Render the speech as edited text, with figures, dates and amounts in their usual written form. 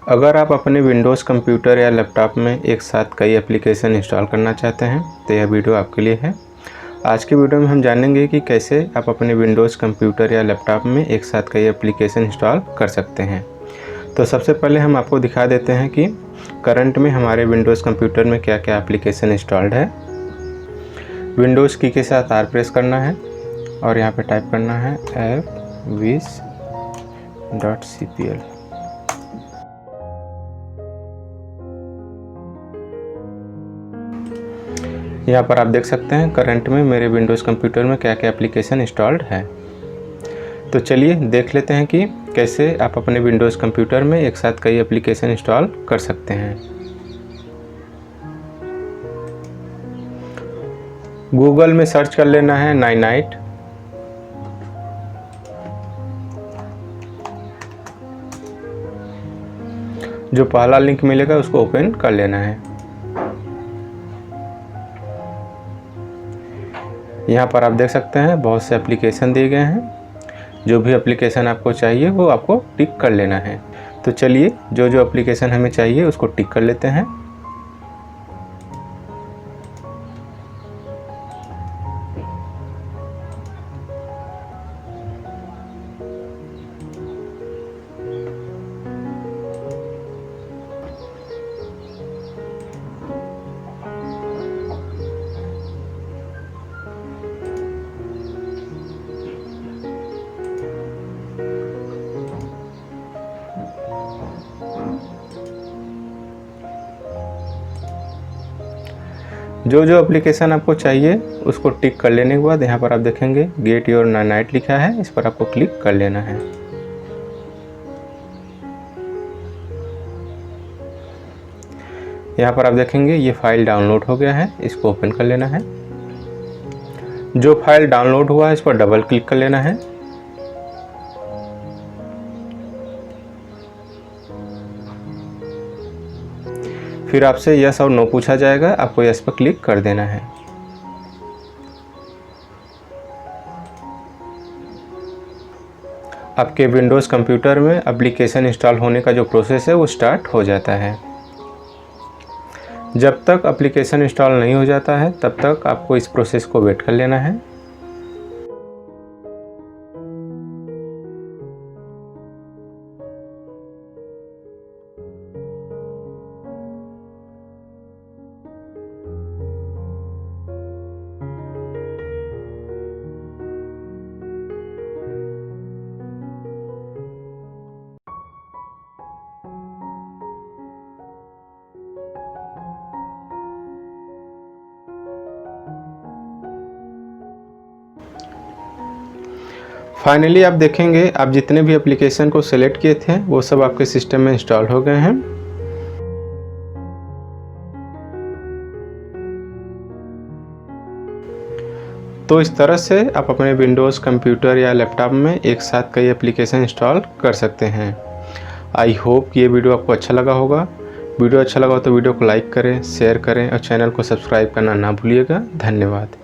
अगर आप अपने विंडोज़ कंप्यूटर या लैपटॉप में एक साथ कई एप्लीकेशन इंस्टॉल करना चाहते हैं तो यह वीडियो आपके लिए है। आज की वीडियो में हम जानेंगे कि कैसे आप अपने विंडोज़ कंप्यूटर या लैपटॉप में एक साथ कई एप्लीकेशन इंस्टॉल कर सकते हैं। तो सबसे पहले हम आपको दिखा देते हैं कि करंट में हमारे विंडोज़ कंप्यूटर में क्या क्या एप्लीकेशन इंस्टॉल्ड है। विंडोज़ की के साथ R प्रेस करना है और यहाँ पे टाइप करना है fviz.cpl। यहाँ पर आप देख सकते हैं करंट में मेरे विंडोज़ कंप्यूटर में क्या क्या एप्लीकेशन इंस्टॉल्ड है। तो चलिए देख लेते हैं कि कैसे आप अपने विंडोज़ कंप्यूटर में एक साथ कई एप्लीकेशन इंस्टॉल कर सकते हैं। गूगल में सर्च कर लेना है नाइनाइट। जो पहला लिंक मिलेगा उसको ओपन कर लेना है। यहाँ पर आप देख सकते हैं बहुत से एप्लीकेशन दिए गए हैं। जो भी एप्लीकेशन आपको चाहिए वो आपको टिक कर लेना है। तो चलिए जो जो एप्लीकेशन हमें चाहिए उसको टिक कर लेते हैं। जो जो एप्लीकेशन आपको चाहिए उसको टिक कर लेने के बाद यहाँ पर आप देखेंगे गेट योर नाइनाइट लिखा है, इस पर आपको क्लिक कर लेना है। यहाँ पर आप देखेंगे ये फाइल डाउनलोड हो गया है, इसको ओपन कर लेना है। जो फाइल डाउनलोड हुआ है इस पर डबल क्लिक कर लेना है। फिर आपसे यस और नो पूछा जाएगा, आपको यस पर क्लिक कर देना है। आपके विंडोज़ कंप्यूटर में एप्लीकेशन इंस्टॉल होने का जो प्रोसेस है वो स्टार्ट हो जाता है। जब तक एप्लीकेशन इंस्टॉल नहीं हो जाता है तब तक आपको इस प्रोसेस को वेट कर लेना है। फाइनली आप देखेंगे आप जितने भी एप्लीकेशन को सेलेक्ट किए थे वो सब आपके सिस्टम में इंस्टॉल हो गए हैं। तो इस तरह से आप अपने विंडोज़ कंप्यूटर या लैपटॉप में एक साथ कई एप्लीकेशन इंस्टॉल कर सकते हैं। आई होप ये वीडियो आपको अच्छा लगा होगा। वीडियो अच्छा लगा हो तो वीडियो को लाइक करें, शेयर करें और चैनल को सब्सक्राइब करना ना भूलिएगा। धन्यवाद।